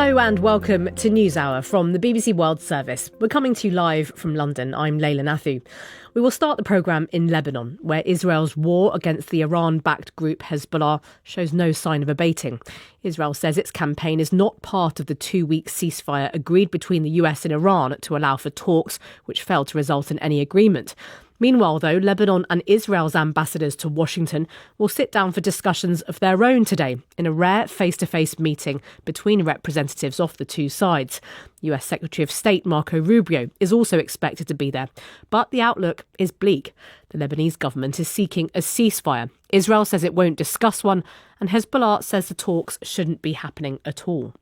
Hello and welcome to NewsHour from the BBC World Service. We're coming to you live from London. I'm Layla Nathu. We will start the programme in Lebanon, where Israel's war against the Iran-backed group Hezbollah shows no sign of abating. Israel says its campaign is not part of the 2-week ceasefire agreed between the US and Iran to allow for talks, which failed to result in any agreement. Meanwhile, though, Lebanon and Israel's ambassadors to Washington will sit down for discussions of their own today in a rare face-to-face meeting between representatives of the two sides. US Secretary of State Marco Rubio is also expected to be there, but the outlook is bleak. The Lebanese government is seeking a ceasefire. Israel says it won't discuss one, and Hezbollah says the talks shouldn't be happening at all.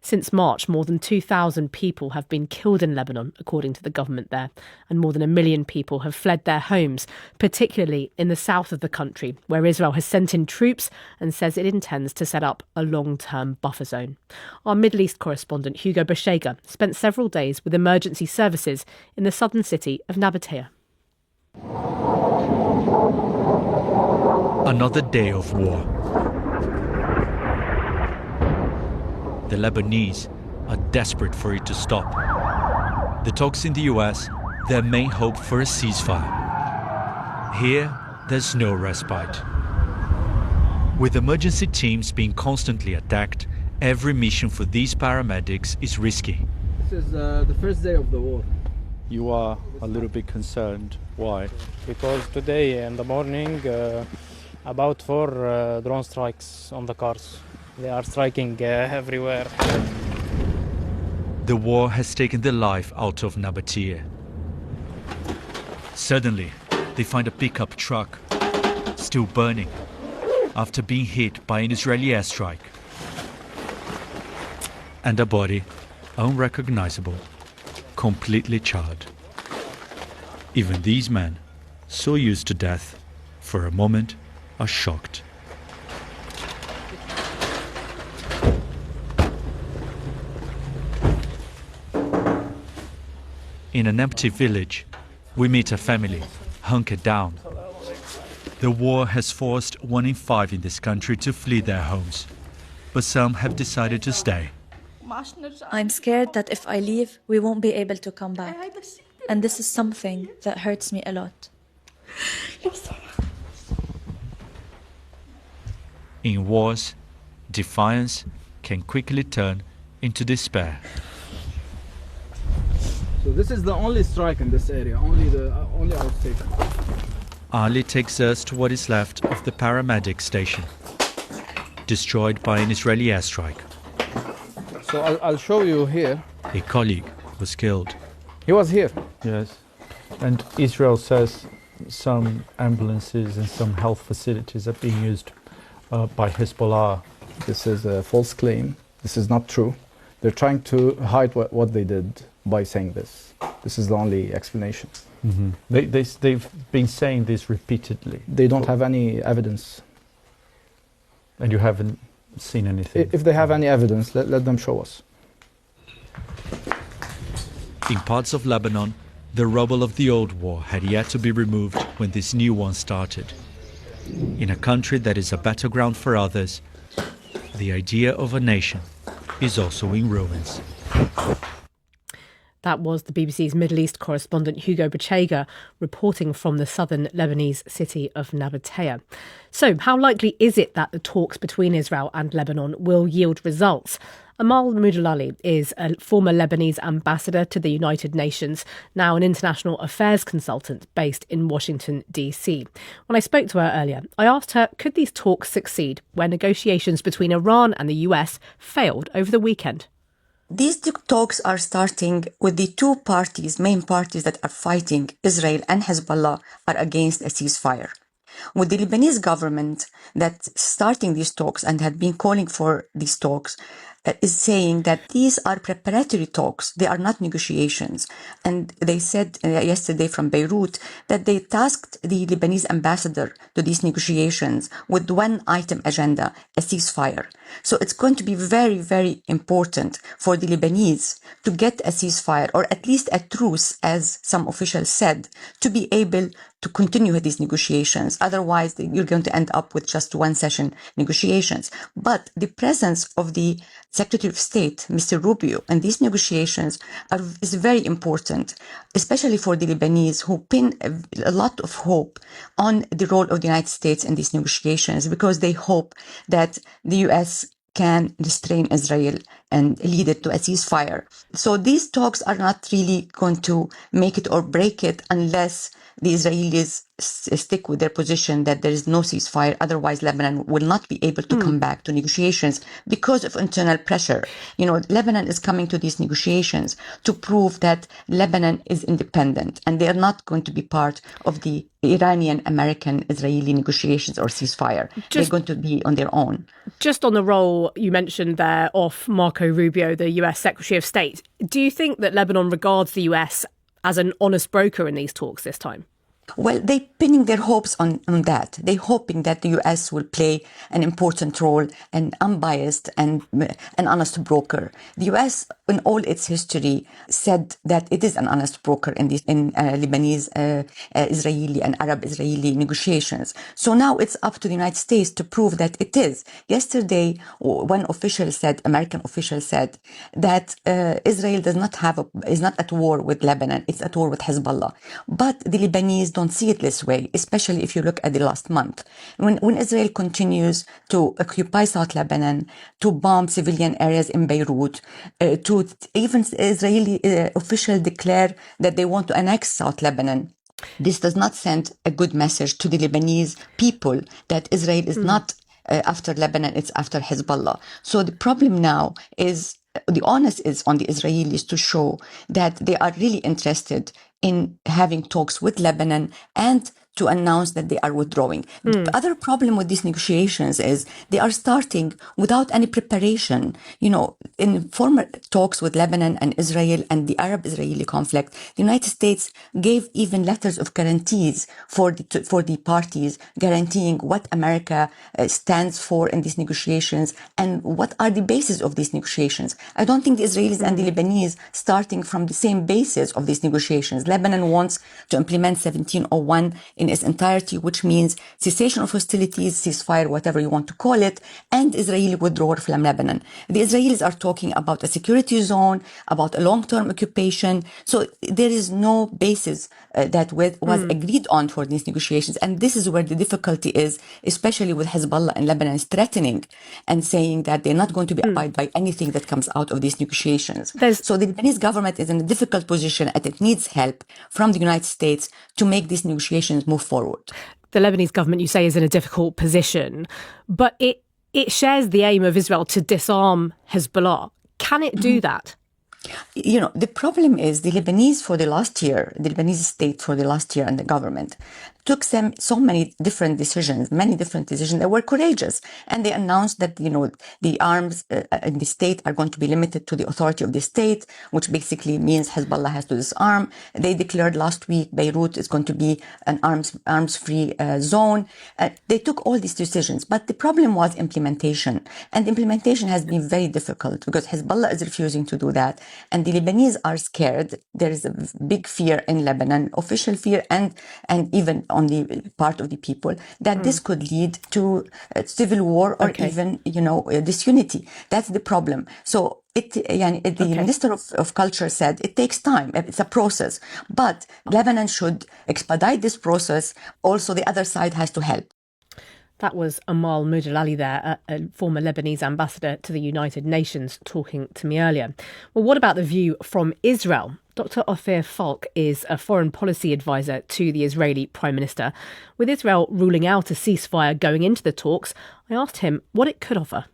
Since March, more than 2,000 people have been killed in Lebanon, according to the government there, and more than 1 million people have fled their homes, particularly in the south of the country, where Israel has sent in troops and says it intends to set up a long-term buffer zone. Our Middle East correspondent, Hugo Bashega, spent several days with emergency services in the southern city of Nabatea. Another day of war. The Lebanese are desperate for it to stop. The talks in the US, their main hope for a ceasefire. Here, there's no respite. With emergency teams being constantly attacked, every mission for these paramedics is risky. This is the first day of the war. You are a little bit concerned. Why? Because today in the morning, about 4 drone strikes on the cars. They are striking everywhere. The war has taken the life out of Nabatea. Suddenly, they find a pickup truck still burning after being hit by an Israeli airstrike. And a body, unrecognizable, completely charred. Even these men, so used to death, for a moment are shocked. In an empty village, we meet a family, hunkered down. The war has forced 1 in 5 in this country to flee their homes, but some have decided to stay. I'm scared that if I leave, we won't be able to come back. And this is something that hurts me a lot. In wars, defiance can quickly turn into despair. So this is the only strike in this area, only our station. Ali takes us to what is left of the paramedic station, destroyed by an Israeli airstrike. So I'll show you here. A colleague was killed. He was here. Yes. And Israel says some ambulances and some health facilities are being used by Hezbollah. This is a false claim. This is not true. They're trying to hide what they did by saying this. This is the only explanation. Mm-hmm. They've been saying this repeatedly. They don't have any evidence. And you haven't seen anything? If they have any evidence, let them show us. In parts of Lebanon, the rubble of the old war had yet to be removed when this new one started. In a country that is a battleground for others, the idea of a nation is also in ruins. That was the BBC's Middle East correspondent Hugo Bashega reporting from the southern Lebanese city of Nabatea. So, how likely is it that the talks between Israel and Lebanon will yield results? Amal Moudalali is a former Lebanese ambassador to the United Nations, now an international affairs consultant based in Washington, D.C. When I spoke to her earlier, I asked her, could these talks succeed where negotiations between Iran and the US failed over the weekend? These talks are starting with the two main parties that are fighting, Israel and Hezbollah, are against a ceasefire. With the Lebanese government that's starting these talks and had been calling for these talks, is saying that these are preparatory talks, they are not negotiations. And they said yesterday from Beirut that they tasked the Lebanese ambassador to these negotiations with one item agenda, a ceasefire. So it's going to be very, very important for the Lebanese to get a ceasefire, or at least a truce, as some officials said, to be able to continue with these negotiations. Otherwise, you're going to end up with just one session negotiations. But the presence of the Secretary of State, Mr. Rubio, in these negotiations is very important, especially for the Lebanese who pin a lot of hope on the role of the United States in these negotiations, because they hope that the U.S. can restrain Israel and lead it to a ceasefire. So these talks are not really going to make it or break it unless the Israelis stick with their position that there is no ceasefire. Otherwise, Lebanon will not be able to come back to negotiations because of internal pressure. Lebanon is coming to these negotiations to prove that Lebanon is independent and they are not going to be part of the Iranian, American, Israeli negotiations or ceasefire. They're going to be on their own. Just on the role you mentioned there of Marco Rubio, the US Secretary of State, do you think that Lebanon regards the US as an honest broker in these talks this time? Well, they're pinning their hopes on that. They're hoping that the U.S. will play an important role, an unbiased and an honest broker. The U.S., in all its history, said that it is an honest broker in Lebanese, Israeli and Arab-Israeli negotiations. So now it's up to the United States to prove that it is. Yesterday, one official said, American official said, that Israel is not at war with Lebanon, it's at war with Hezbollah. But the Lebanese don't see it this way, especially if you look at the last month. When Israel continues to occupy South Lebanon, to bomb civilian areas in Beirut, to even Israeli officials declare that they want to annex South Lebanon, this does not send a good message to the Lebanese people that Israel is not after Lebanon, it's after Hezbollah. So the problem now is, the onus is on the Israelis to show that they are really interested in having talks with Lebanon and to announce that they are withdrawing. The other problem with these negotiations is they are starting without any preparation. In former talks with Lebanon and Israel and the Arab-Israeli conflict, the United States gave even letters of guarantees for the parties, guaranteeing what America stands for in these negotiations and what are the basis of these negotiations. I don't think the Israelis and the Lebanese starting from the same basis of these negotiations. Lebanon wants to implement 1701 in its entirety, which means cessation of hostilities, ceasefire, whatever you want to call it, and Israeli withdrawal from Lebanon. The Israelis are talking about a security zone, about a long-term occupation. So there is no basis that was agreed on for these negotiations. And this is where the difficulty is, especially with Hezbollah and Lebanon is threatening and saying that they're not going to be abide by anything that comes out of these negotiations. So the Lebanese government is in a difficult position and it needs help from the United States to make these negotiations move forward. The Lebanese government, you say, is in a difficult position, but it shares the aim of Israel to disarm Hezbollah. Can it do that? The problem is the Lebanese state for the last year and the government took so many different decisions that were courageous. And they announced that, the arms in the state are going to be limited to the authority of the state, which basically means Hezbollah has to disarm. They declared last week Beirut is going to be an arms-free zone. They took all these decisions, but the problem was implementation. And implementation has been very difficult because Hezbollah is refusing to do that. And the Lebanese are scared. There is a big fear in Lebanon, official fear and even on the part of the people, that this could lead to civil war or even, disunity. That's the problem. So the Minister of Culture said it takes time. It's a process. But Lebanon should expedite this process. Also, the other side has to help. That was Amal Moujalali there, a former Lebanese ambassador to the United Nations, talking to me earlier. Well, what about the view from Israel? Dr. Ophir Falk is a foreign policy advisor to the Israeli Prime Minister. With Israel ruling out a ceasefire going into the talks, I asked him what it could offer.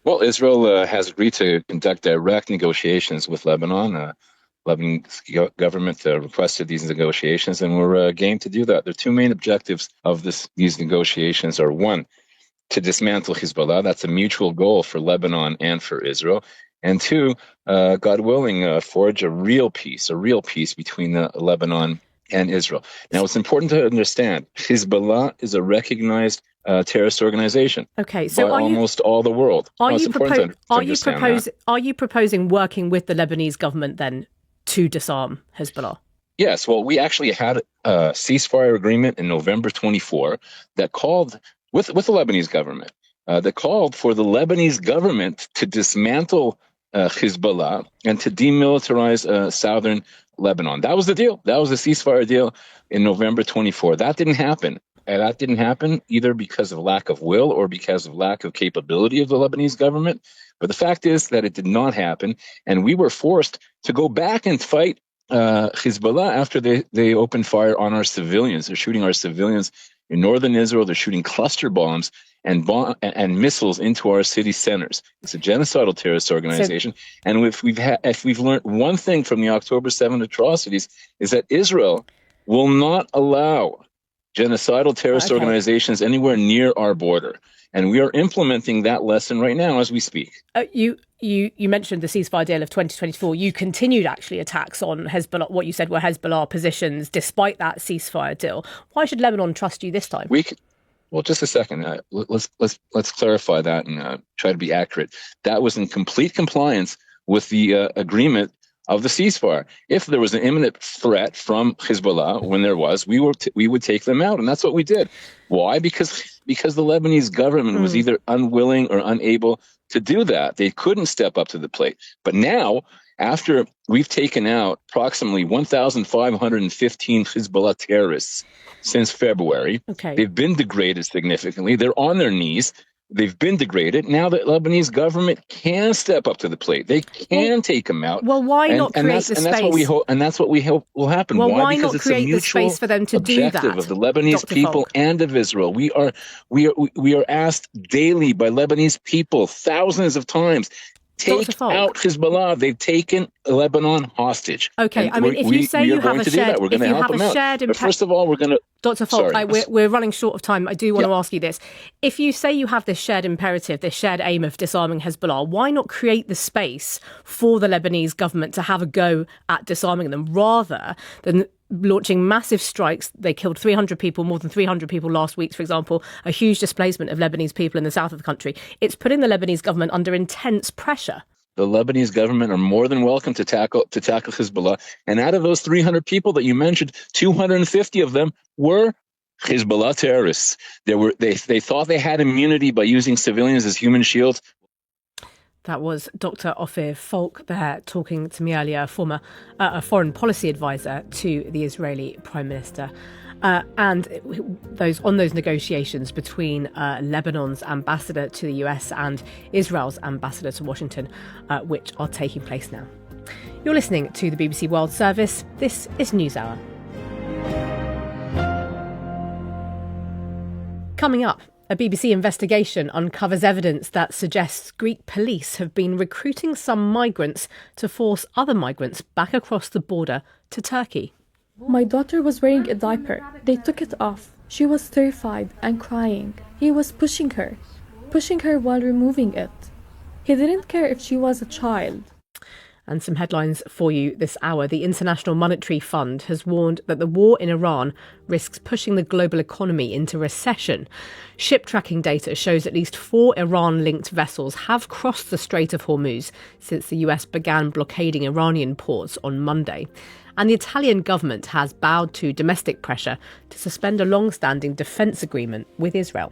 Well, Israel has agreed to conduct direct negotiations with Lebanon. Lebanese government requested these negotiations, and we're game to do that. The two main objectives of these negotiations are, one, to dismantle Hezbollah. That's a mutual goal for Lebanon and for Israel. And two, God willing, forge a real peace between Lebanon and Israel. Now, it's important to understand, Hezbollah is a recognized terrorist organization. Okay, so by almost all the world. Are you proposing working with the Lebanese government then to disarm Hezbollah? Yes, well, we actually had a ceasefire agreement in November 24 that called, with the Lebanese government, that called for the Lebanese government to dismantle Hezbollah and to demilitarize southern Lebanon. That was the deal. That was the ceasefire deal in November 24. That didn't happen. And that didn't happen either because of lack of will or because of lack of capability of the Lebanese government. But the fact is that it did not happen. And we were forced to go back and fight Hezbollah after they opened fire on our civilians. They're shooting our civilians in northern Israel. They're shooting cluster bombs and missiles into our city centers. It's a genocidal terrorist organization. And if we've learned one thing from the October 7 atrocities, is that Israel will not allow genocidal terrorist organizations anywhere near our border. And we are implementing that lesson right now as we speak. You mentioned the ceasefire deal of 2024. You continued actually attacks on Hezbollah, what you said were Hezbollah positions, despite that ceasefire deal. Why should Lebanon trust you this time? Well, just a second. Let's clarify that and try to be accurate. That was in complete compliance with the agreement of the ceasefire. If there was an imminent threat from Hezbollah, when there was, we would take them out, and that's what we did. Why? Because the Lebanese government was either unwilling or unable to do that. They couldn't step up to the plate. But now, after we've taken out approximately 1,515 Hezbollah terrorists since February, they've been degraded significantly. They're on their knees. They've been degraded. Now the Lebanese government can step up to the plate. They can take them out. Well, why not create the space? And that's what we hope will happen. Well, why because not create the space for them to do that? Of the Lebanese people and of Israel. We are asked daily by Lebanese people thousands of times. Take out Hezbollah. They've taken Lebanon hostage. Okay, I mean, if you say you have a shared, we're going to help them out. But first of all, we're going to. Dr. Falk, we're running short of time. I do want to ask you this. If you say you have this shared imperative, this shared aim of disarming Hezbollah, why not create the space for the Lebanese government to have a go at disarming them rather than launching massive strikes? They killed 300 people, more than 300 people last week, for example, a huge displacement of Lebanese people in the south of the country. It's putting the Lebanese government under intense pressure. The Lebanese government are more than welcome to tackle Hezbollah. And out of those 300 people that you mentioned, 250 of them were Hezbollah terrorists. They thought they had immunity by using civilians as human shields. That was Dr. Ophir Falk there talking to me earlier, a foreign policy advisor to the Israeli Prime Minister. And those negotiations between Lebanon's ambassador to the US and Israel's ambassador to Washington, which are taking place now. You're listening to the BBC World Service. This is NewsHour. Coming up, a BBC investigation uncovers evidence that suggests Greek police have been recruiting some migrants to force other migrants back across the border to Turkey. My daughter was wearing a diaper. They took it off. She was terrified and crying. He was pushing her while removing it. He didn't care if she was a child. And some headlines for you this hour. The International Monetary Fund has warned that the war in Iran risks pushing the global economy into recession. Ship tracking data shows at least 4 Iran-linked vessels have crossed the Strait of Hormuz since the US began blockading Iranian ports on Monday. And the Italian government has bowed to domestic pressure to suspend a long-standing defence agreement with Israel.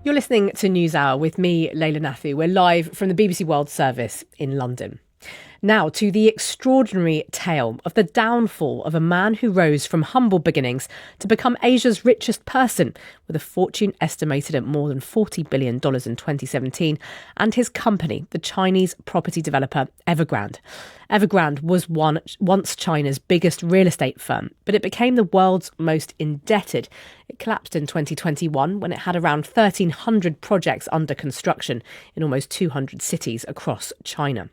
You're listening to NewsHour with me, Leila Nathu. We're live from the BBC World Service in London. Now to the extraordinary tale of the downfall of a man who rose from humble beginnings to become Asia's richest person, with a fortune estimated at more than $40 billion in 2017, and his company, the Chinese property developer Evergrande. Evergrande was once China's biggest real estate firm, but it became the world's most indebted. It collapsed in 2021 when it had around 1,300 projects under construction in almost 200 cities across China.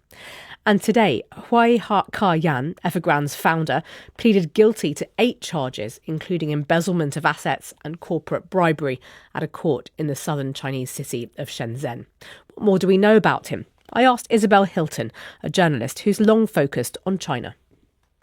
And today, Hui Ka-yan, Evergrande's founder, pleaded guilty to 8 charges, including embezzlement of assets and corporate bribery, at a court in the southern Chinese city of Shenzhen. What more do we know about him? I asked Isabel Hilton, a journalist who's long focused on China.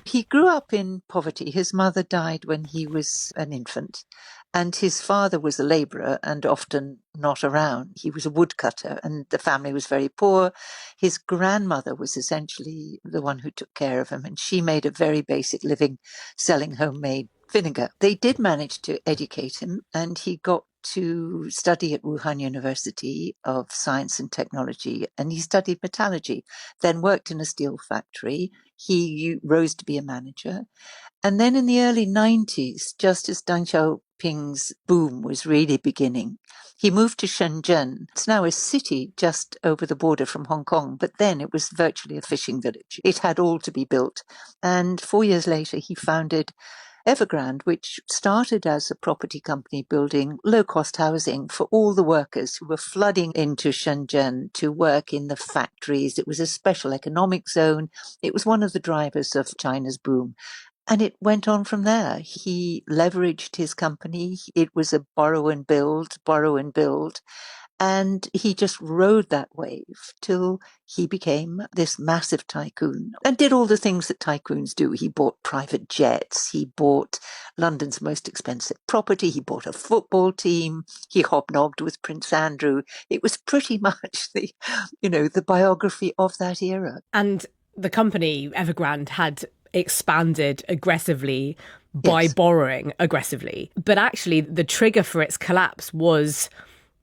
He grew up in poverty. His mother died when he was an infant, and his father was a labourer and often not around. He was a woodcutter, and the family was very poor. His grandmother was essentially the one who took care of him, and she made a very basic living selling homemade vinegar. They did manage to educate him, and he got to study at Wuhan University of Science and Technology, and he studied metallurgy, then worked in a steel factory. He rose to be a manager. And then in the early 90s, just as Deng Xiaoping's boom was really beginning, he moved to Shenzhen. It's now a city just over the border from Hong Kong, but then it was virtually a fishing village. It had all to be built. And 4 years later, he founded Evergrande, which started as a property company building low-cost housing for all the workers who were flooding into Shenzhen to work in the factories. It was a special economic zone. It was one of the drivers of China's boom. And it went on from there. He leveraged his company. It was a borrow and build. And he just rode that wave till he became this massive tycoon and did all the things that tycoons do. He bought private jets. He bought London's most expensive property. He bought a football team. He hobnobbed with Prince Andrew. It was pretty much the biography of that era. And the company Evergrande had expanded aggressively by borrowing aggressively. But actually, the trigger for its collapse was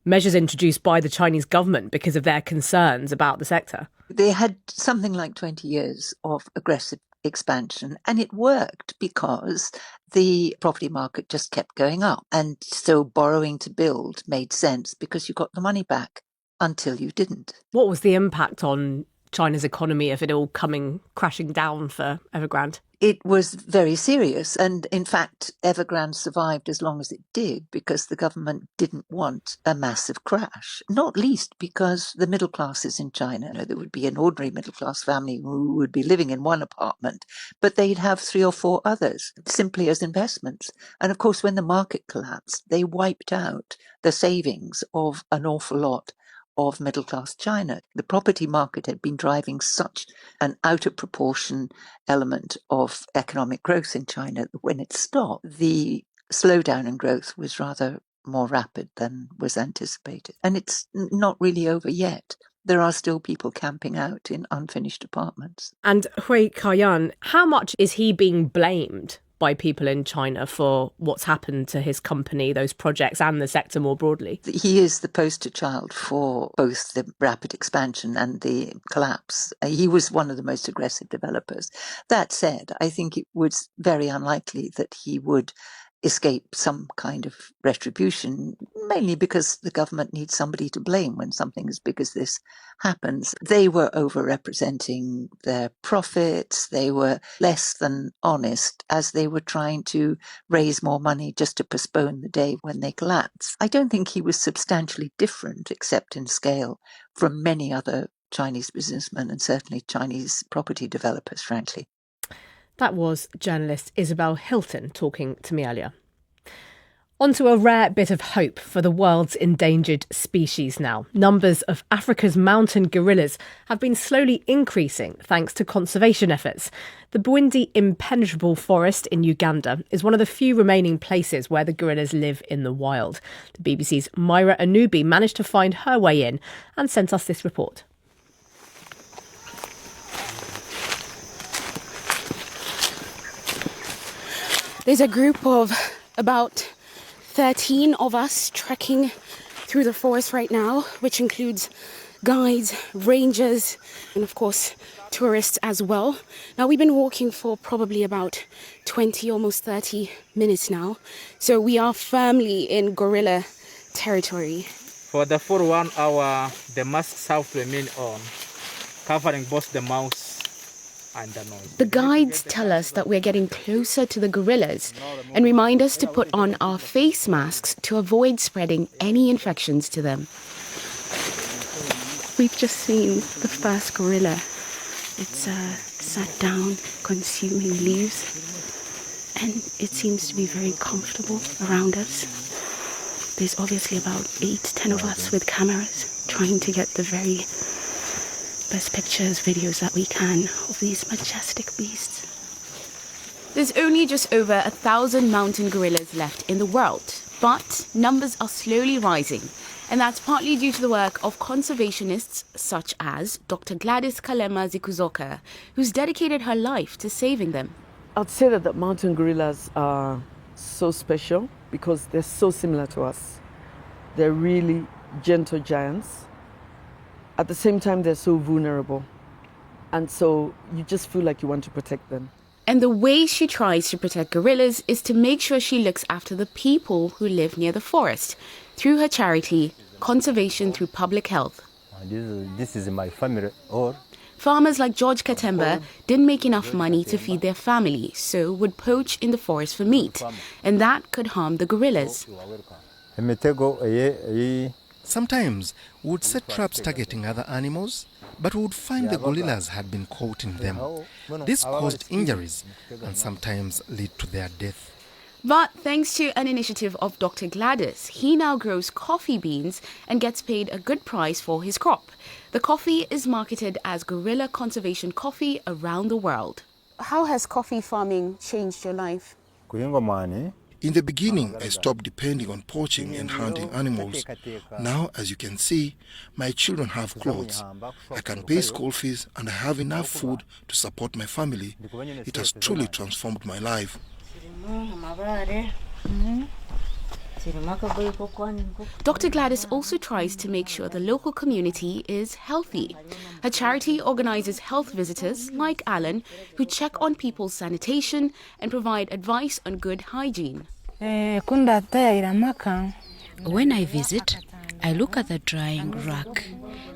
measures introduced by the Chinese government because of their concerns about the sector. They had something like 20 years of aggressive expansion, and it worked because the property market just kept going up. And so borrowing to build made sense because you got the money back until you didn't. What was the impact on China's economy of it all coming crashing down for Evergrande? It was very serious. And in fact, Evergrande survived as long as it did because the government didn't want a massive crash, not least because the middle classes in China, there would be an ordinary middle class family who would be living in one apartment, but they'd have 3 or 4 others simply as investments. And of course, when the market collapsed, they wiped out the savings of an awful lot of middle-class China. The property market had been driving such an out-of-proportion element of economic growth in China that when it stopped, the slowdown in growth was rather more rapid than was anticipated. And it's not really over yet. There are still people camping out in unfinished apartments. And Hui Kaiyan, how much is he being blamed by people in China for what's happened to his company, those projects, and the sector more broadly? He is the poster child for both the rapid expansion and the collapse. He was one of the most aggressive developers. That said, I think it was very unlikely that he would escape some kind of retribution, mainly because the government needs somebody to blame when something as big as this happens. They were overrepresenting their profits. They were less than honest as they were trying to raise more money just to postpone the day when they collapsed. I don't think he was substantially different, except in scale, from many other Chinese businessmen and certainly Chinese property developers, frankly. That was journalist Isabel Hilton talking to me earlier. On to a rare bit of hope for the world's endangered species now. Numbers of Africa's mountain gorillas have been slowly increasing thanks to conservation efforts. The Bwindi impenetrable forest in Uganda is one of the few remaining places where the gorillas live in the wild. The BBC's Myra Anubi managed to find her way in and sent us this report. There's a group of about 13 of us trekking through the forest right now, which includes guides, rangers, and of course tourists as well. Now, we've been walking for probably about 20, almost 30 minutes now. So we are firmly in gorilla territory. For the full 1 hour, the masks have to remain on, covering both the mouth and the nose. The guides tell us that we're getting closer to the gorillas and remind us to put on our face masks to avoid spreading any infections to them. We've just seen the first gorilla. It's sat down, consuming leaves, and it seems to be very comfortable around us. There's obviously about 8-10 of us with cameras trying to get the very best pictures, videos that we can of these majestic beasts. There's only just over 1,000 mountain gorillas left in the world, but numbers are slowly rising. And that's partly due to the work of conservationists such as Dr. Gladys Kalema Zikuzoka, who's dedicated her life to saving them. I'd say that the mountain gorillas are so special because they're so similar to us. They're really gentle giants. At the same time, they're so vulnerable. And so you just feel like you want to protect them. And the way she tries to protect gorillas is to make sure she looks after the people who live near the forest through her charity, Conservation Through Public Health. This is my family. Farmers like George Katemba didn't make enough money to feed their family, so would poach in the forest for meat, and that could harm the gorillas. Sometimes we would set traps targeting other animals, but we would find the gorillas had been caught in them. This caused injuries and sometimes lead to their death. But thanks to an initiative of Dr. Gladys, he now grows coffee beans and gets paid a good price for his crop. The coffee is marketed as gorilla conservation coffee around the world. How has coffee farming changed your life? In the beginning, I stopped depending on poaching and hunting animals. Now, as you can see, my children have clothes. I can pay school fees and I have enough food to support my family. It has truly transformed my life. Dr. Gladys also tries to make sure the local community is healthy. Her charity organizes health visitors like Alan who check on people's sanitation and provide advice on good hygiene. When I visit, I look at the drying rack,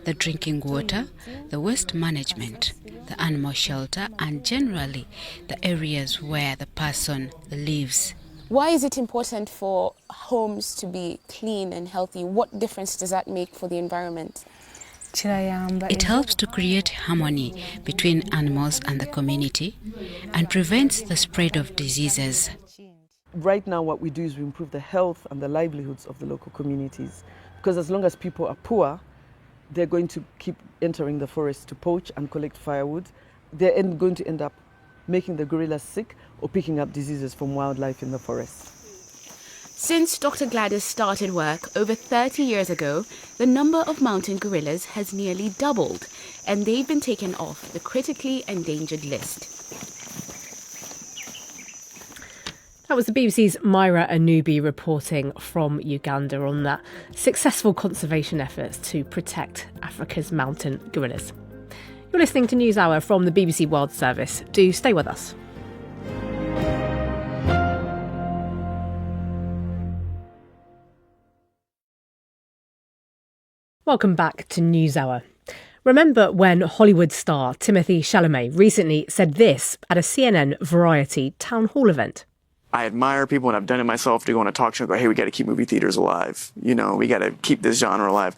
the drinking water, the waste management, the animal shelter, and generally the areas where the person lives. Why is it important for homes to be clean and healthy? What difference does that make for the environment? It helps to create harmony between animals and the community and prevents the spread of diseases. Right now, what we do is we improve the health and the livelihoods of the local communities. Because as long as people are poor, they're going to keep entering the forest to poach and collect firewood. They're going to end up making the gorillas sick or picking up diseases from wildlife in the forest. Since Dr. Gladys started work over 30 years ago, the number of mountain gorillas has nearly doubled, and they've been taken off the critically endangered list. That was the BBC's Myra Anubi reporting from Uganda on that successful conservation efforts to protect Africa's mountain gorillas. You're listening to NewsHour from the BBC World Service. Do stay with us. Welcome back to NewsHour. Remember when Hollywood star Timothée Chalamet recently said this at a CNN Variety town hall event? I admire people, and I've done it myself, to go on a talk show and go, hey, we got to keep movie theaters alive. You know, we got to keep this genre alive.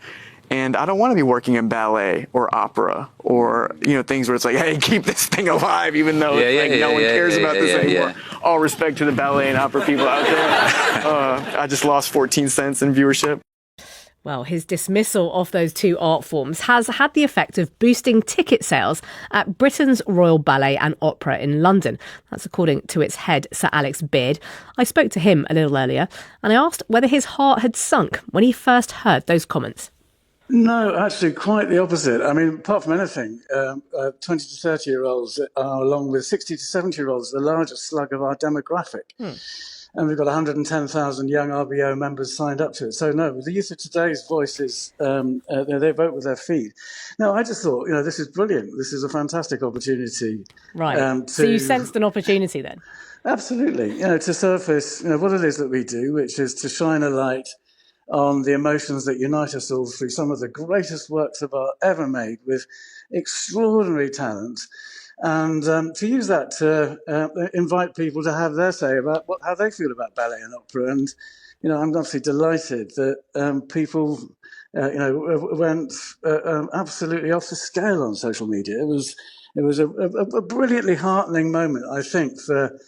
And I don't want to be working in ballet or opera or, you know, things where it's like, hey, keep this thing alive, even though no one cares about this anymore. All respect to the ballet and opera people out there. I just lost 14 cents in viewership. Well, his dismissal of those two art forms has had the effect of boosting ticket sales at Britain's Royal Ballet and Opera in London. That's according to its head, Sir Alex Beard. I spoke to him a little earlier and I asked whether his heart had sunk when he first heard those comments. No, actually, quite the opposite. I mean, apart from anything, 20 to 30-year-olds are, along with 60 to 70-year-olds, the largest slug of our demographic. And we've got 110,000 young RBO members signed up to it. So, no, the youth of today's voice is, they vote with their feet. No, I just thought, this is brilliant. This is a fantastic opportunity. Right. So you sensed an opportunity then? Absolutely. To surface, what it is that we do, which is to shine a light on the emotions that unite us all through some of the greatest works of art ever made with extraordinary talent. And to use that to invite people to have their say about how they feel about ballet and opera. And, I'm obviously delighted that people, went absolutely off the scale on social media. It was a brilliantly heartening moment, I think, for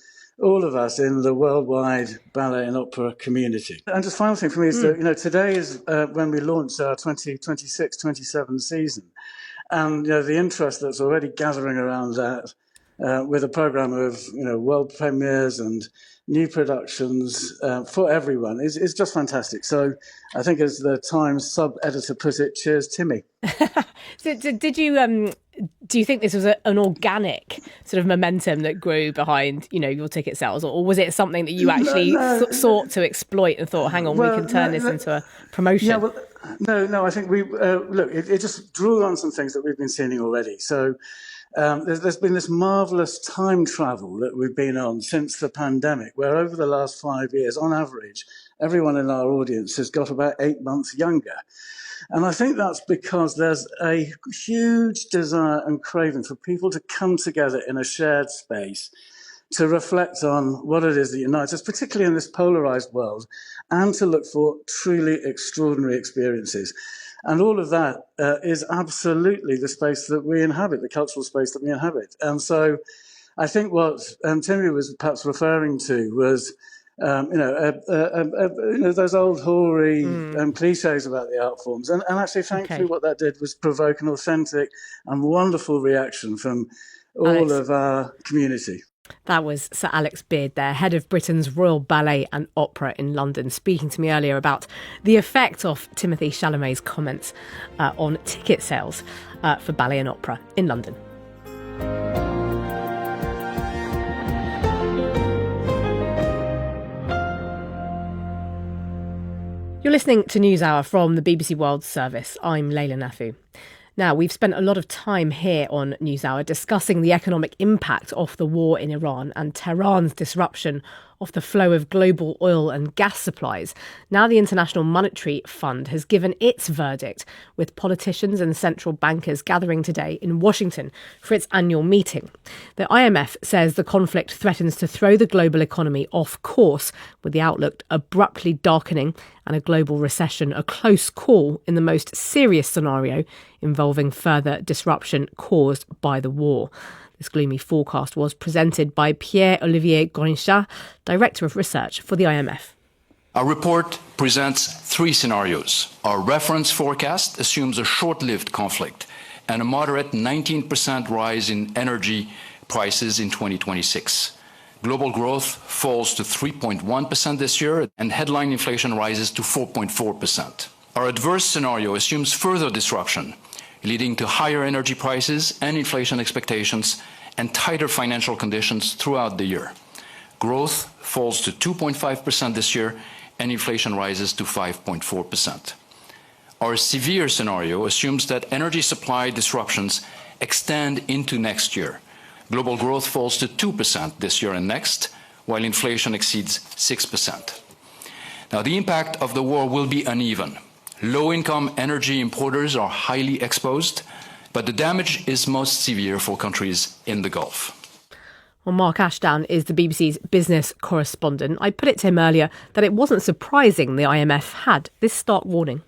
all of us in the worldwide ballet and opera community. And just final thing for me is that, today is when we launch our 2026-27 season. And the interest that's already gathering around that with a program of world premieres and new productions for everyone is just fantastic. So I think, as the Times sub-editor put it, cheers, Timmy. So did you do you think this was an organic sort of momentum that grew behind your ticket sales, or was it something that you actually sought to exploit and thought, hang on, we can turn this into a promotion? Yeah, well, no. I think we look. It just drew on some things that we've been seeing already. So there's been this marvelous time travel that we've been on since the pandemic, where over the last 5 years, on average, everyone in our audience has got about 8 months younger. And I think that's because there's a huge desire and craving for people to come together in a shared space to reflect on what it is that unites us, particularly in this polarized world, and to look for truly extraordinary experiences. And all of that is absolutely the space that we inhabit, the cultural space that we inhabit. And so I think what Timmy was perhaps referring to was those old hoary cliches about the art forms. And actually, thankfully, what that did was provoke an authentic and wonderful reaction from all of our community. That was Sir Alex Beard there, head of Britain's Royal Ballet and Opera in London, speaking to me earlier about the effect of Timothée Chalamet's comments on ticket sales for ballet and opera in London. You're listening to NewsHour from the BBC World Service. I'm Leila Nathu. Now, we've spent a lot of time here on NewsHour discussing the economic impact of the war in Iran and Tehran's disruption of the flow of global oil and gas supplies. Now the International Monetary Fund has given its verdict, with politicians and central bankers gathering today in Washington for its annual meeting. The IMF says the conflict threatens to throw the global economy off course, with the outlook abruptly darkening and a global recession a close call in the most serious scenario involving further disruption caused by the war. This gloomy forecast was presented by Pierre-Olivier Grinchat, Director of Research for the IMF. Our report presents three scenarios. Our reference forecast assumes a short-lived conflict and a moderate 19% rise in energy prices in 2026. Global growth falls to 3.1% this year, and headline inflation rises to 4.4%. Our adverse scenario assumes further disruption, leading to higher energy prices and inflation expectations and tighter financial conditions throughout the year. Growth falls to 2.5% this year, and inflation rises to 5.4%. Our severe scenario assumes that energy supply disruptions extend into next year. Global growth falls to 2% this year and next, while inflation exceeds 6%. Now, the impact of the war will be uneven. Low-income energy importers are highly exposed, but the damage is most severe for countries in the Gulf. Well, Mark Ashdown is the BBC's business correspondent. I put it to him earlier that it wasn't surprising the IMF had this stark warning.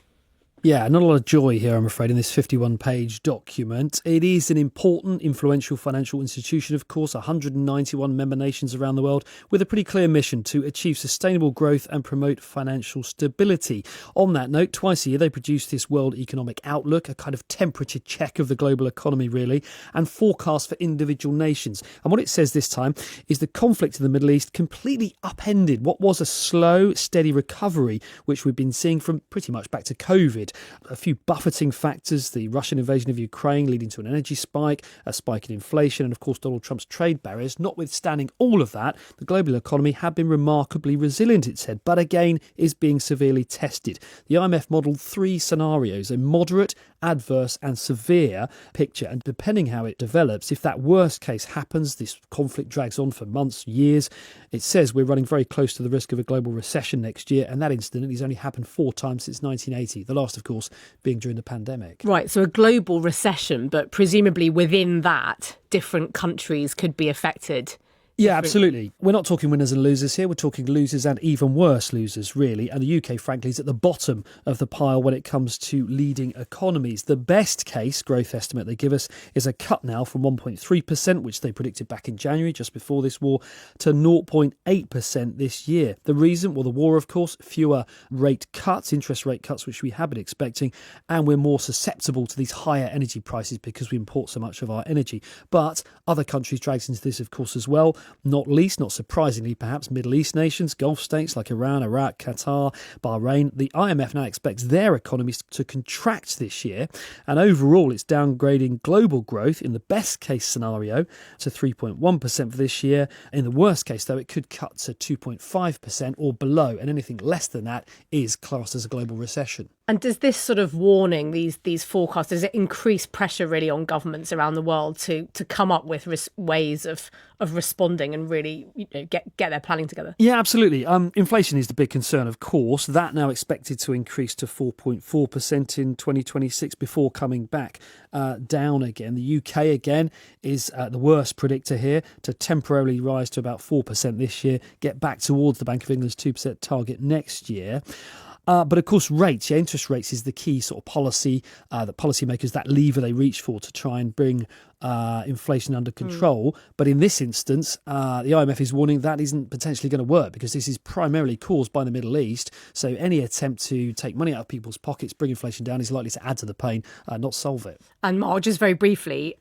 Yeah, not a lot of joy here, I'm afraid, in this 51-page document. It is an important, influential financial institution, of course, 191 member nations around the world, with a pretty clear mission to achieve sustainable growth and promote financial stability. On that note, twice a year they produce this World Economic Outlook, a kind of temperature check of the global economy, really, and forecast for individual nations. And what it says this time is the conflict in the Middle East completely upended what was a slow, steady recovery, which we've been seeing from pretty much back to COVID. A few buffeting factors, the Russian invasion of Ukraine leading to an energy spike, a spike in inflation, and of course Donald Trump's trade barriers. Notwithstanding all of that, the global economy had been remarkably resilient, it said, but again is being severely tested. The IMF modelled three scenarios, a moderate, adverse and severe picture, and depending how it develops, if that worst case happens, this conflict drags on for months, years, it says we're running very close to the risk of a global recession next year, and that incidentally has only happened 4 times since 1980, the last of course being during the pandemic. Right, so a global recession, but presumably within that different countries could be affected Yeah, absolutely. We're not talking winners and losers here. We're talking losers and even worse losers, really. And the UK, frankly, is at the bottom of the pile when it comes to leading economies. The best case growth estimate they give us is a cut now from 1.3%, which they predicted back in January, just before this war, to 0.8% this year. The reason? Well, the war, of course, fewer rate cuts, interest rate cuts, which we have been expecting, and we're more susceptible to these higher energy prices because we import so much of our energy. But other countries dragged into this, of course, as well. Not least, not surprisingly, perhaps Middle East nations, Gulf states like Iran, Iraq, Qatar, Bahrain. The IMF now expects their economies to contract this year. And overall, it's downgrading global growth in the best case scenario to 3.1% for this year. In the worst case, though, it could cut to 2.5% or below. And anything less than that is classed as a global recession. And does this sort of warning, these forecasts, does it increase pressure really on governments around the world to come up with ways of responding and really get their planning together? Yeah, absolutely. Inflation is the big concern, of course. That now expected to increase to 4.4% in 2026 before coming back down again. The UK, again, is the worst predictor here, to temporarily rise to about 4% this year, get back towards the Bank of England's 2% target next year. But of course, rates, interest rates is the key sort of policy that policymakers, that lever they reach for to try and bring inflation under control. But in this instance, the IMF is warning that isn't potentially going to work because this is primarily caused by the Middle East. So any attempt to take money out of people's pockets, bring inflation down, is likely to add to the pain, not solve it. And Mark, just very briefly,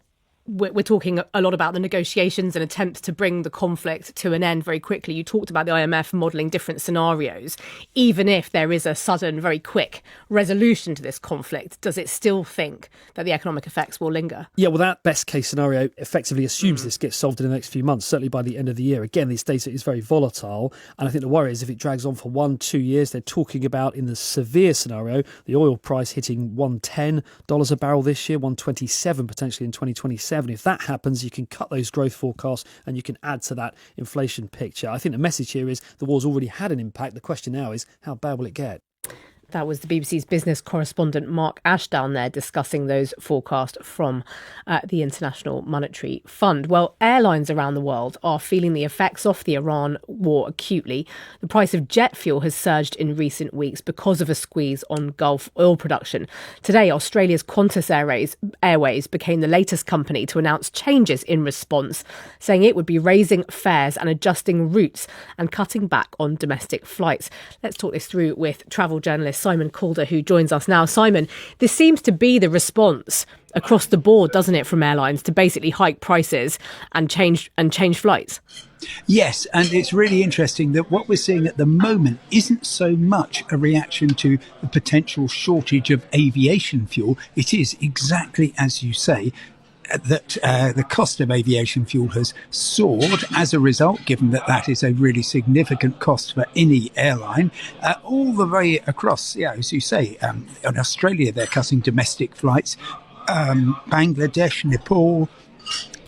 we're talking a lot about the negotiations and attempts to bring the conflict to an end very quickly. You talked about the IMF modelling different scenarios. Even if there is a sudden, very quick resolution to this conflict, does it still think that the economic effects will linger? Yeah, well, that best case scenario effectively assumes this gets solved in the next few months, certainly by the end of the year. Again, this data is very volatile. And I think the worry is if it drags on for 1-2 years, they're talking about, in the severe scenario, the oil price hitting $110 a barrel this year, $127 potentially in 2027. If that happens, you can cut those growth forecasts and you can add to that inflation picture. I think the message here is the war's already had an impact. The question now is, how bad will it get? That was the BBC's business correspondent Mark Ashdown there discussing those forecasts from the International Monetary Fund. Well, airlines around the world are feeling the effects of the Iran war acutely. The price of jet fuel has surged in recent weeks because of a squeeze on Gulf oil production. Today, Australia's Qantas Airways became the latest company to announce changes in response, saying it would be raising fares and adjusting routes and cutting back on domestic flights. Let's talk this through with travel journalist Simon Calder, who joins us now. Simon, this seems to be the response across the board, doesn't it, from airlines to basically hike prices and change flights? Yes, and it's really interesting that what we're seeing at the moment isn't so much a reaction to the potential shortage of aviation fuel. It is exactly as you say, that the cost of aviation fuel has soared as a result, given that that is a really significant cost for any airline, all the way across. Yeah, as you say, in Australia, they're cutting domestic flights. Bangladesh, Nepal,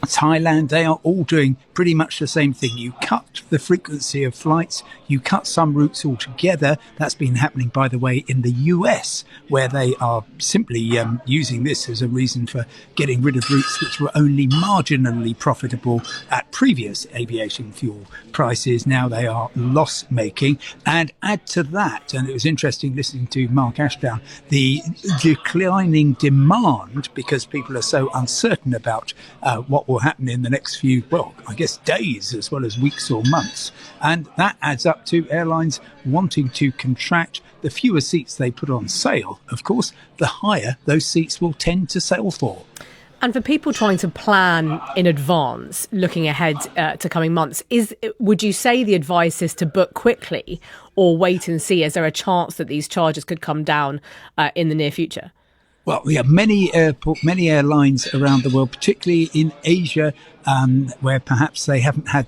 Thailand, they are all doing pretty much the same thing. You cut the frequency of flights, you cut some routes altogether. That's been happening, by the way, in the US, where they are simply using this as a reason for getting rid of routes which were only marginally profitable at previous aviation fuel prices. Now they are loss-making. And add to that, and it was interesting listening to Mark Ashdown, the declining demand, because people are so uncertain about what will happen in the next few, well, I guess days as well as weeks or months. And that adds up to airlines wanting to contract. The fewer seats they put on sale, of course, the higher those seats will tend to sell for. And for people trying to plan in advance, looking ahead to coming months, would you say the advice is to book quickly or wait and see? Is there a chance that these charges could come down in the near future? Well, we have many airlines around the world, particularly in Asia, where perhaps they haven't had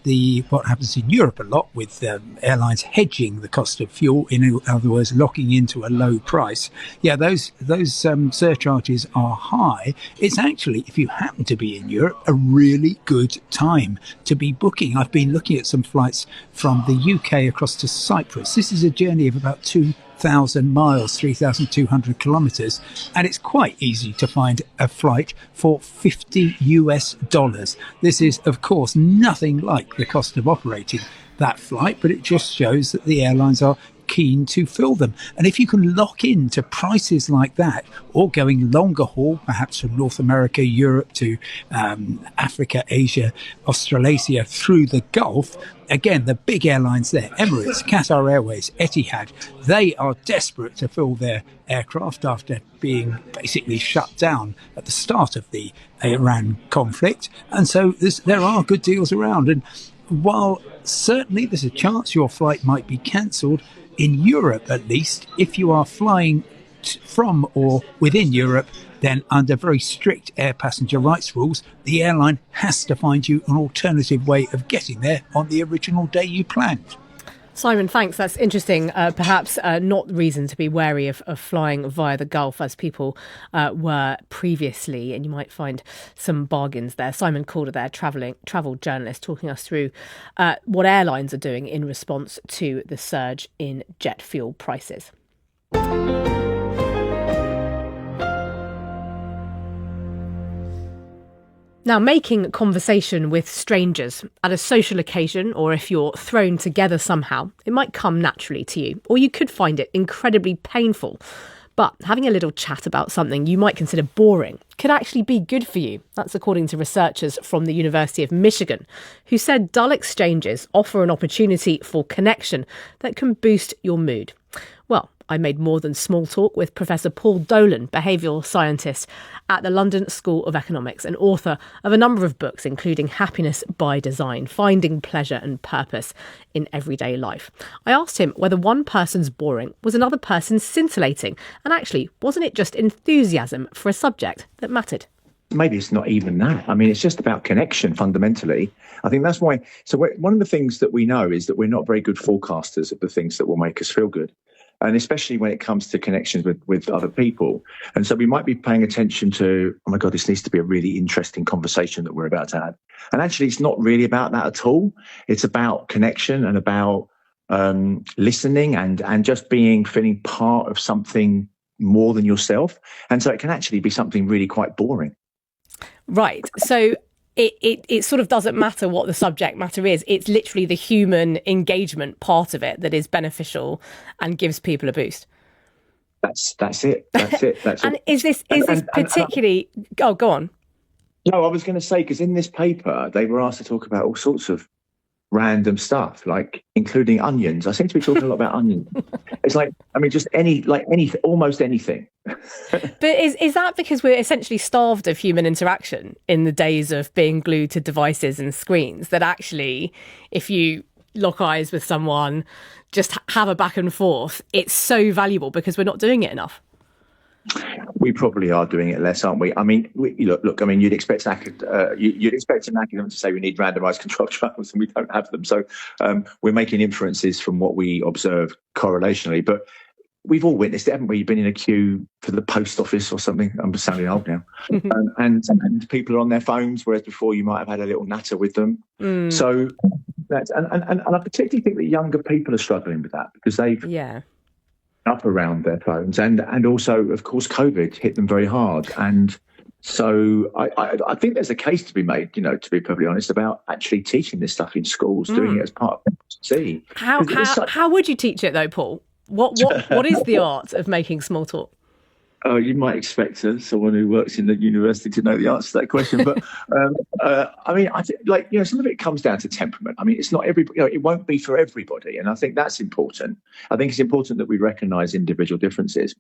what happens in Europe a lot with airlines hedging the cost of fuel, in other words, locking into a low price. Yeah, those surcharges are high. It's actually, if you happen to be in Europe, a really good time to be booking. I've been looking at some flights from the UK across to Cyprus. This is a journey of about 2-3 3,000 miles, 3,200 kilometers, and it's quite easy to find a flight for $50. This is, of course, nothing like the cost of operating that flight, but it just shows that the airlines are keen to fill them. And if you can lock into prices like that, or going longer haul, perhaps from North America, Europe to Africa, Asia, Australasia, through the Gulf, again, the big airlines there, Emirates, Qatar Airways, Etihad, they are desperate to fill their aircraft after being basically shut down at the start of the Iran conflict. And so there are good deals around. And while certainly there's a chance your flight might be cancelled, in Europe at least, if you are flying from or within Europe, then under very strict air passenger rights rules, the airline has to find you an alternative way of getting there on the original day you planned. Simon, thanks. That's interesting. Perhaps not reason to be wary of flying via the Gulf as people were previously, and you might find some bargains there. Simon Calder there, travel journalist, talking us through what airlines are doing in response to the surge in jet fuel prices. Now, making conversation with strangers at a social occasion, or if you're thrown together somehow, it might come naturally to you, or you could find it incredibly painful. But having a little chat about something you might consider boring could actually be good for you. That's according to researchers from the University of Michigan, who said dull exchanges offer an opportunity for connection that can boost your mood. Well, I made more than small talk with Professor Paul Dolan, behavioural scientist at the London School of Economics and author of a number of books, including Happiness by Design, Finding Pleasure and Purpose in Everyday Life. I asked him whether one person's boring was another person's scintillating, and actually, wasn't it just enthusiasm for a subject that mattered? Maybe it's not even that. I mean, it's just about connection fundamentally. I think that's why. So one of the things that we know is that we're not very good forecasters of the things that will make us feel good. And especially when it comes to connections with other people. And so we might be paying attention to, oh my God, this needs to be a really interesting conversation that we're about to have. And actually, it's not really about that at all. It's about connection and about listening and just feeling part of something more than yourself. And so it can actually be something really quite boring. Right. So it sort of doesn't matter what the subject matter is. It's literally the human engagement part of it that is beneficial and gives people a boost. That's it. That's it. That's and it. is this particularly? Oh, go on. No, I was going to say, because in this paper they were asked to talk about all sorts of random stuff, like including onions. I seem to be talking a lot about onions. It's like, I mean, just anything, almost anything. But is that because we're essentially starved of human interaction in the days of being glued to devices and screens, that actually, if you lock eyes with someone, just have a back and forth, it's so valuable because we're not doing it enough? We probably are doing it less, aren't we? I mean, look. I mean, you'd expect an academic to say we need randomised control trials, and we don't have them. So we're making inferences from what we observe correlationally. But we've all witnessed it, haven't we? You've been in a queue for the post office or something. I'm sounding old now. And people are on their phones, whereas before you might have had a little natter with them. So that's and I particularly think that younger people are struggling with that because they've up around their phones, and also, of course, COVID hit them very hard. And so I think there's a case to be made, to be perfectly honest, about actually teaching this stuff in schools, doing it as part of C. How would you teach it though, Paul? What is the art of making small talk? Oh, you might expect someone who works in the university to know the answer to that question, but I mean, I think some of it comes down to temperament. I mean, it's not everybody. It won't be for everybody, and I think that's important. I think it's important that we recognise individual differences.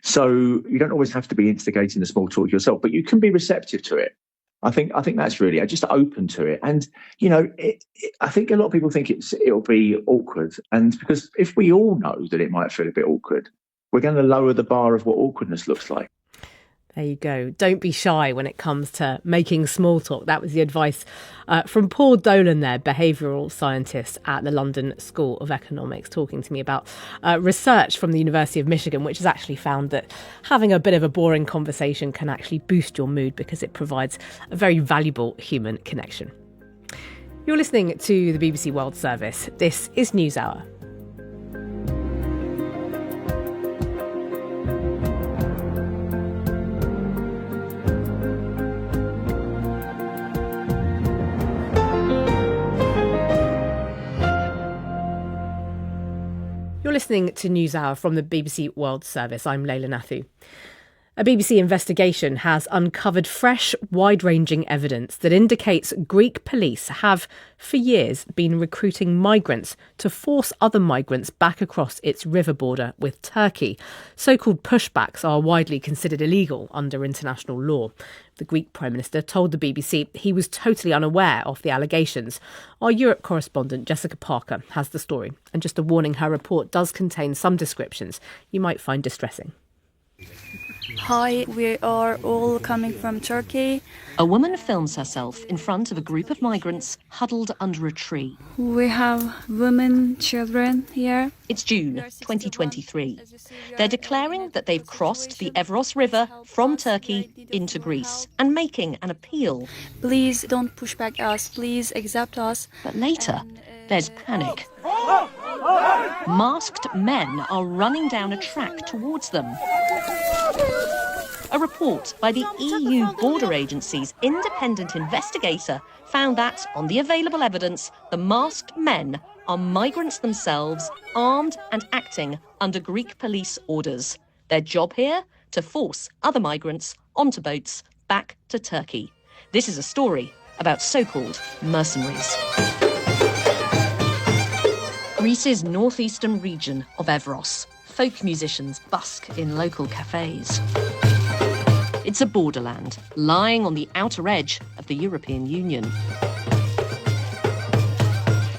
So you don't always have to be instigating the small talk yourself, but you can be receptive to it. I think that's really just open to it, and I think a lot of people think it'll be awkward, and because if we all know that it might feel a bit awkward, we're going to lower the bar of what awkwardness looks like. There you go. Don't be shy when it comes to making small talk. That was the advice from Paul Dolan there, behavioural scientist at the London School of Economics, talking to me about research from the University of Michigan, which has actually found that having a bit of a boring conversation can actually boost your mood because it provides a very valuable human connection. You're listening to the BBC World Service. This is NewsHour. listening to NewsHour from the BBC World Service. I'm Leila Nathu. A BBC investigation has uncovered fresh, wide-ranging evidence that indicates Greek police have, for years, been recruiting migrants to force other migrants back across its river border with Turkey. So-called pushbacks are widely considered illegal under international law. The Greek Prime Minister told the BBC he was totally unaware of the allegations. Our Europe correspondent Jessica Parker has the story. And just a warning, her report does contain some descriptions you might find distressing. Hi, we are all coming from Turkey. A woman films herself in front of a group of migrants huddled under a tree. We have women, children here. It's June 2023. They're declaring that they've crossed the Evros River from Turkey into Greece and making an appeal. Please don't push back us. Please accept us. But later, there's panic. Masked men are running down a track towards them. A report by the EU border agency's independent investigator found that, on the available evidence, the masked men are migrants themselves, armed and acting under Greek police orders. Their job here? To force other migrants onto boats back to Turkey. This is a story about so-called mercenaries. Greece's northeastern region of Evros. Folk musicians busk in local cafes. It's a borderland lying on the outer edge of the European Union.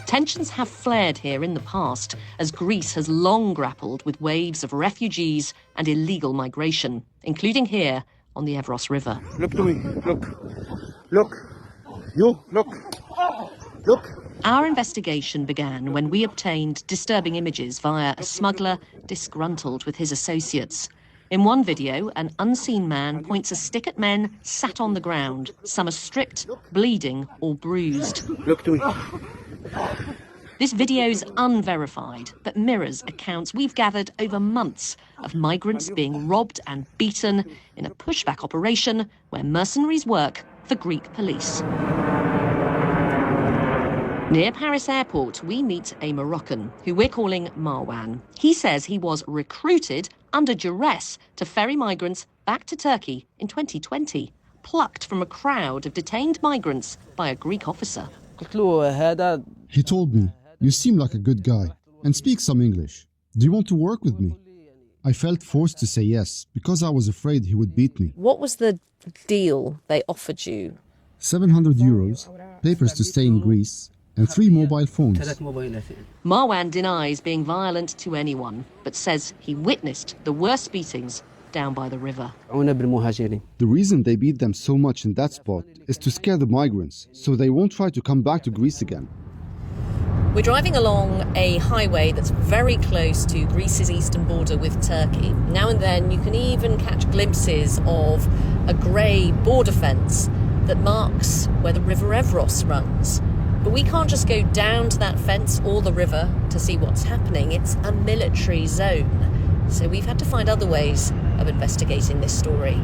Tensions have flared here in the past as Greece has long grappled with waves of refugees and illegal migration, including here on the Evros River. Look to me, look, you, look. Our investigation began when we obtained disturbing images via a smuggler disgruntled with his associates. In one video, an unseen man points a stick at men sat on the ground. Some are stripped, bleeding or bruised. Look to me. This video's unverified, but mirrors accounts we've gathered over months of migrants being robbed and beaten in a pushback operation where mercenaries work for Greek police. Near Paris airport, we meet a Moroccan who we're calling Marwan. He says he was recruited under duress to ferry migrants back to Turkey in 2020, plucked from a crowd of detained migrants by a Greek officer. He told me, "You seem like a good guy and speak some English. Do you want to work with me?" I felt forced to say yes because I was afraid he would beat me. What was the deal they offered you? 700 euros, papers to stay in Greece, and 3 mobile phones. Marwan denies being violent to anyone, but says he witnessed the worst beatings down by the river. The reason they beat them so much in that spot is to scare the migrants, so they won't try to come back to Greece again. We're driving along a highway that's very close to Greece's eastern border with Turkey. Now and then you can even catch glimpses of a grey border fence that marks where the River Evros runs. But we can't just go down to that fence or the river to see what's happening. It's a military zone. So we've had to find other ways of investigating this story.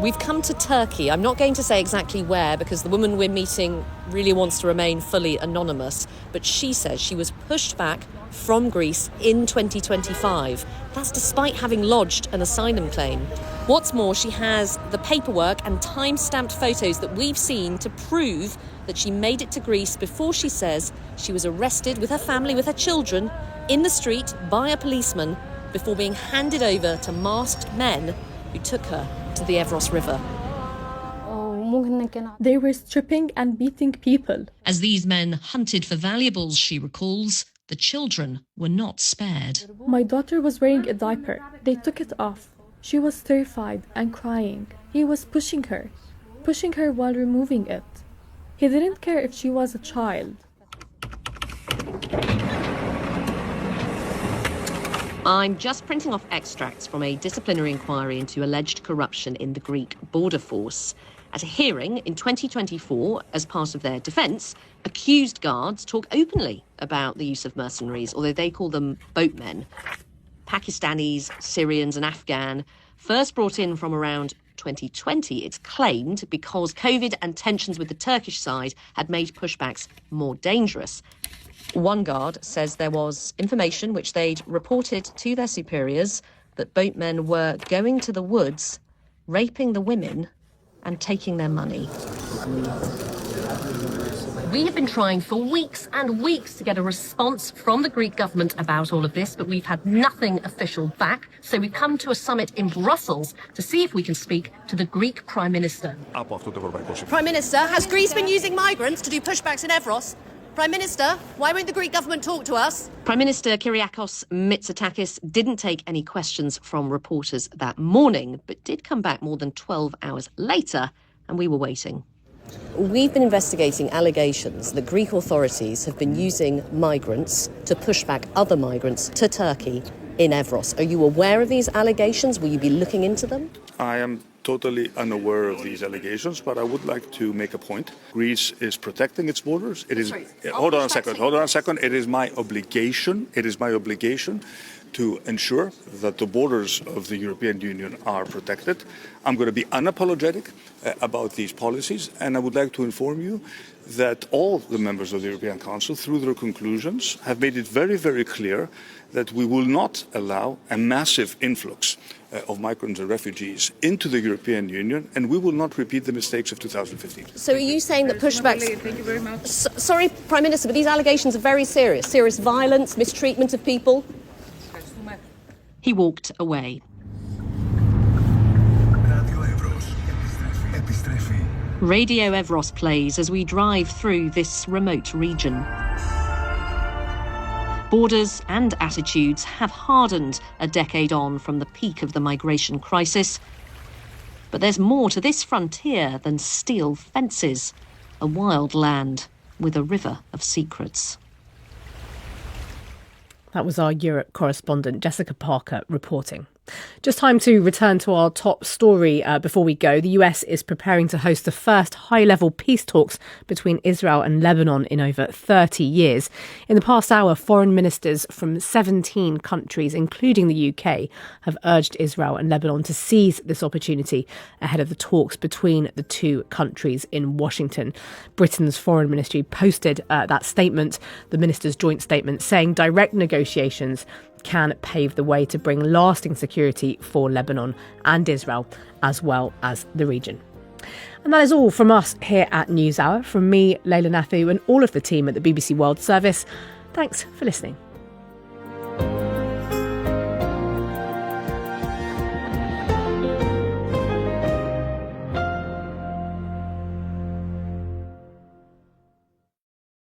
We've come to Turkey. I'm not going to say exactly where because the woman we're meeting really wants to remain fully anonymous, but she says she was pushed back from Greece in 2025. That's despite having lodged an asylum claim. What's more, she has the paperwork and time-stamped photos that we've seen to prove that she made it to Greece before she says she was arrested with her family, with her children, in the street by a policeman before being handed over to masked men who took her to the Evros River. They were stripping and beating people. As these men hunted for valuables, she recalls, the children were not spared. My daughter was wearing a diaper. They took it off. She was terrified and crying. He was pushing her while removing it. He didn't care if she was a child. I'm just printing off extracts from a disciplinary inquiry into alleged corruption in the Greek border force. At a hearing in 2024, as part of their defence, accused guards talk openly about the use of mercenaries, although they call them boatmen. Pakistanis, Syrians and Afghan, first brought in from around 2020, it's claimed, because COVID and tensions with the Turkish side had made pushbacks more dangerous. One guard says there was information which they'd reported to their superiors that boatmen were going to the woods, raping the women and taking their money. We have been trying for weeks and weeks to get a response from the Greek government about all of this, but we've had nothing official back. So we've come to a summit in Brussels to see if we can speak to the Greek Prime Minister. Prime Minister, has Greece been using migrants to do pushbacks in Evros? Prime Minister, why won't the Greek government talk to us? Prime Minister Kyriakos Mitsotakis didn't take any questions from reporters that morning, but did come back more than 12 hours later, and we were waiting. We've been investigating allegations that Greek authorities have been using migrants to push back other migrants to Turkey in Evros. Are you aware of these allegations? Will you be looking into them? I am totally unaware of these allegations, but I would like to make a point. Greece is protecting its borders. It is. Hold on a second. It is my obligation. To ensure that the borders of the European Union are protected. I'm going to be unapologetic about these policies, and I would like to inform you that all the members of the European Council, through their conclusions, have made it very, very clear that we will not allow a massive influx of migrants and refugees into the European Union, and we will not repeat the mistakes of 2015. So are you saying that pushbacks... Thank you very much. Sorry, Prime Minister, but these allegations are very serious. Serious violence, mistreatment of people. He walked away. Radio Evros plays as we drive through this remote region. Borders and attitudes have hardened a decade on from the peak of the migration crisis. But there's more to this frontier than steel fences, a wild land with a river of secrets. That was our Europe correspondent, Jessica Parker, reporting. Just time to return to our top story before we go. The US is preparing to host the first high-level peace talks between Israel and Lebanon in over 30 years. In the past hour, foreign ministers from 17 countries, including the UK, have urged Israel and Lebanon to seize this opportunity ahead of the talks between the two countries in Washington. Britain's foreign ministry posted that statement, the ministers' joint statement, saying direct negotiations can pave the way to bring lasting security for Lebanon and Israel, as well as the region. And that is all from us here at NewsHour. From me, Leila Nathu, and all of the team at the BBC World Service. Thanks for listening.